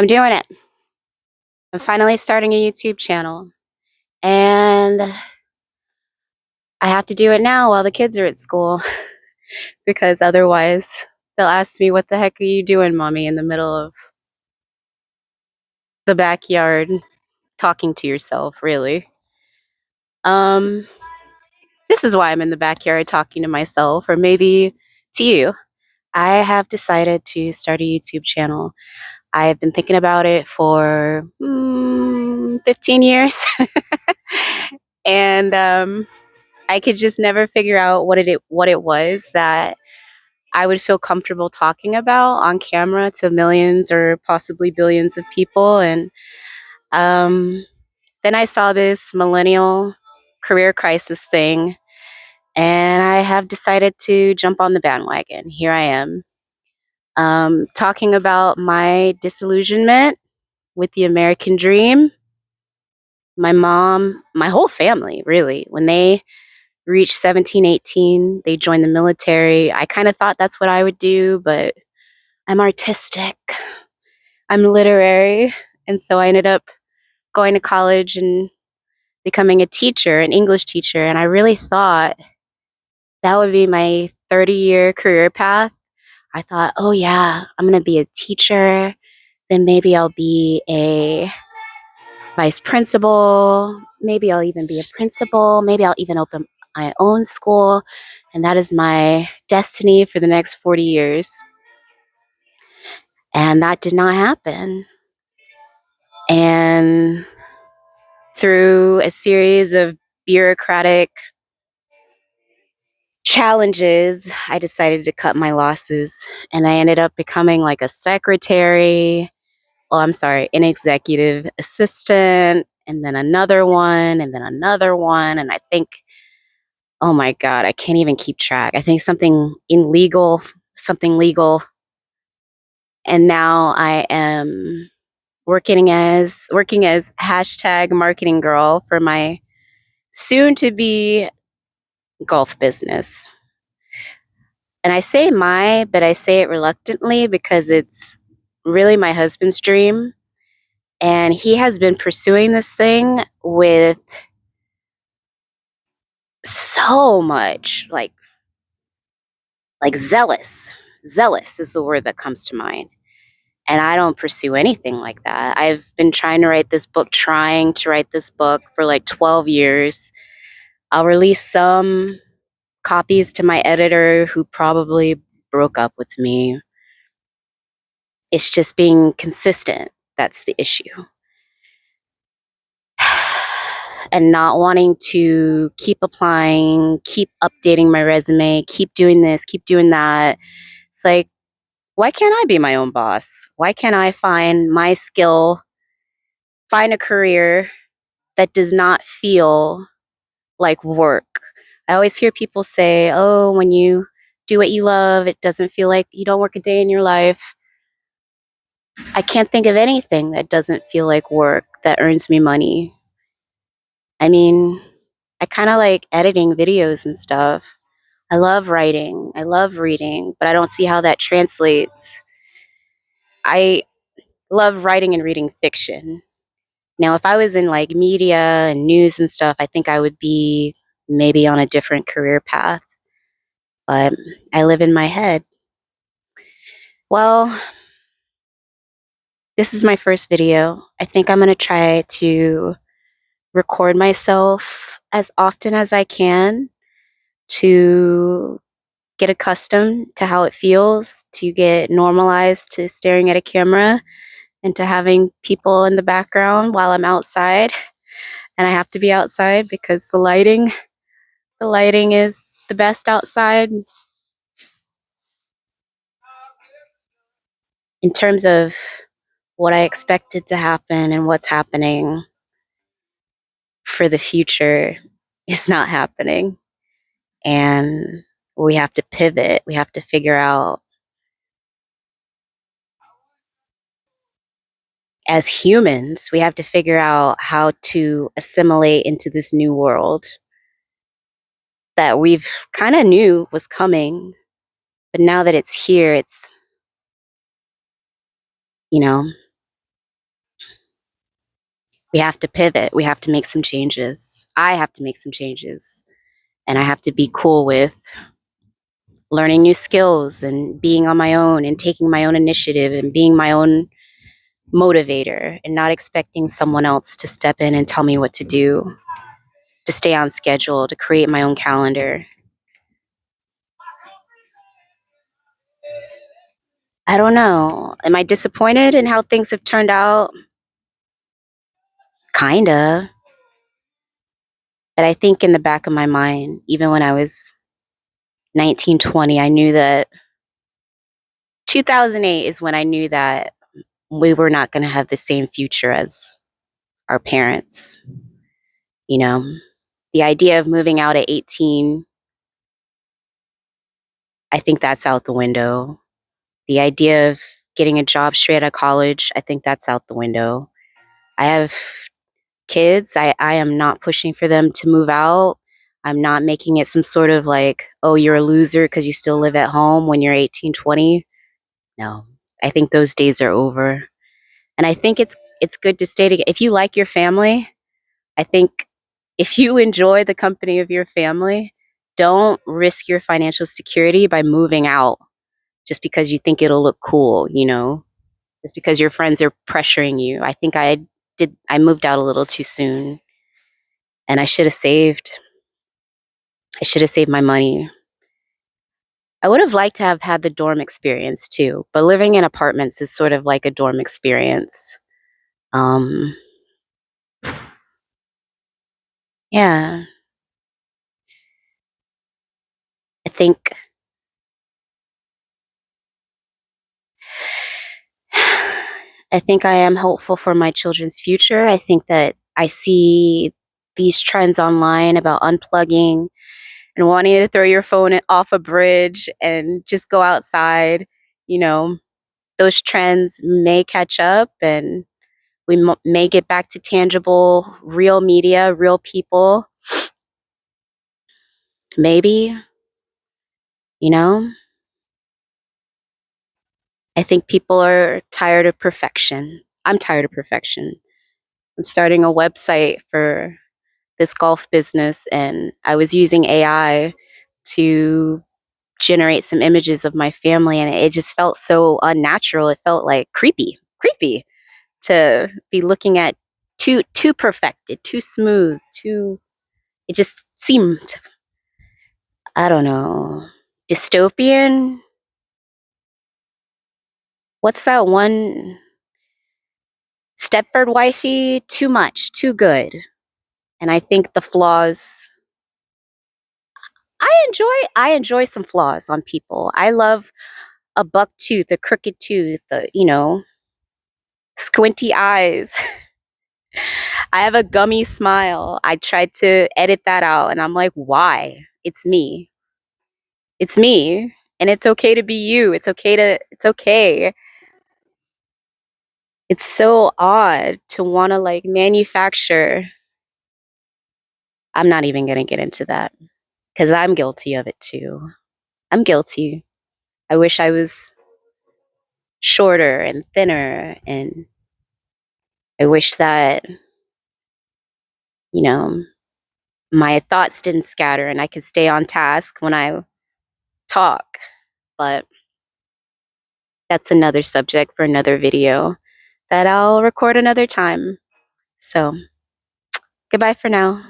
I'm doing it. I'm finally starting a YouTube channel. And I have to do it now while the kids are at school because otherwise they'll ask me, "What the heck are you doing, mommy, in the middle of the backyard talking to yourself, really?" Um, this is why I'm in the backyard talking to myself, or maybe to you. I have decided to start a YouTube channel. I've been thinking about it for 15 years. and I could just never figure out what it was that I would feel comfortable talking about on camera to millions or possibly billions of people. And um, then I saw this millennial career crisis thing, and I have decided to jump on the bandwagon. Here I am, talking about my disillusionment with the American dream. My mom, my whole family, really, when they reached 17, 18, they joined the military. I kind of thought that's what I would do, but I'm artistic, I'm literary. And so I ended up going to college and becoming a teacher, an English teacher. And I really thought that would be my 30-year career path. I thought, oh, yeah, I'm going to be a teacher. Then maybe I'll be a vice principal. Maybe I'll even be a principal. Maybe I'll even open my own school. And that is my destiny for the next 40 years. And that did not happen. And through a series of bureaucratic challenges, I decided to cut my losses. And I ended up becoming like a secretary. Oh, I'm sorry, an executive assistant, and then another one, and then another one. And I think, oh my God, I can't even keep track. I think something legal. And now I am working as hashtag marketing girl for my soon to be golf business. And I say but I say it reluctantly because it's really my husband's dream. And he has been pursuing this thing with so much like zealous. Zealous is the word that comes to mind. And I don't pursue anything like that. I've been trying to write this book for like 12 years. I'll release some copies to my editor who probably broke up with me. It's just being consistent. That's the issue. And not wanting to keep applying, keep updating my resume, keep doing this, keep doing that. It's like, why can't I be my own boss? Why can't I find my skill, find a career that does not feel like work? I always hear people say, oh, when you do what you love, it doesn't feel like you don't work a day in your life. I can't think of anything that doesn't feel like work that earns me money. I mean, I kind of like editing videos and stuff. I love writing. I love reading, but I don't see how that translates. I love writing and reading fiction. Now, if I was in like media and news and stuff, I think I would be maybe on a different career path, but I live in my head. Well, this is my first video. I think I'm going to try to record myself as often as I can to get accustomed to how it feels, to get normalized to staring at a camera and to having people in the background while I'm outside. And I have to be outside because the lighting is the best outside. In terms of what I expected to happen and what's happening for the future is not happening. And we have to pivot. We have to figure out, as humans, we have to figure out how to assimilate into this new world that we've kind of knew was coming. But now that it's here, it's, you know, we have to pivot. We have to make some changes. I have to make some changes. And I have to be cool with learning new skills and being on my own and taking my own initiative and being my own motivator and not expecting someone else to step in and tell me what to do, to stay on schedule, to create my own calendar. I don't know. Am I disappointed in how things have turned out? Kinda. But I think in the back of my mind, even when I was 19, 20, I knew that 2008 is when I knew that we were not going to have the same future as our parents. You know, the idea of moving out at 18, I think that's out the window. The idea of getting a job straight out of college, I think that's out the window. I have kids. I am not pushing for them to move out. I'm not making it some sort of like, oh, you're a loser because you still live at home when you're 18, 20. No, I think those days are over. And I think it's good to stay together. If you like your family, I think if you enjoy the company of your family, don't risk your financial security by moving out just because you think it'll look cool, you know, just because your friends are pressuring you. I think I moved out a little too soon and I should have saved. I should have saved my money. I would have liked to have had the dorm experience too, but living in apartments is sort of like a dorm experience. Um, yeah, I think I think I am hopeful for my children's future. I think that I see these trends online about unplugging and wanting to throw your phone off a bridge and just go outside. You know, those trends may catch up and we may get back to tangible, real media, real people. Maybe, you know, I think people are tired of perfection. I'm tired of perfection. I'm starting a website for this golf business and I was using AI to generate some images of my family and it just felt so unnatural. It felt like creepy to be looking at too perfected, too smooth, too it just seemed I don't know, dystopian. What's that one Stepford wifey? Too much, too good. And I think the flaws I enjoy some flaws on people. I love a buck tooth, a crooked tooth, squinty eyes. I have a gummy smile. I tried to edit that out and I'm like, why? It's me. It's me. And it's okay to be you. It's okay. It's so odd to want to like manufacture. I'm not even going to get into that because I'm guilty of it too. I'm guilty. I wish I was shorter and thinner and I wish that, you know, my thoughts didn't scatter and I could stay on task when I talk. But that's another subject for another video that I'll record another time. So, goodbye for now.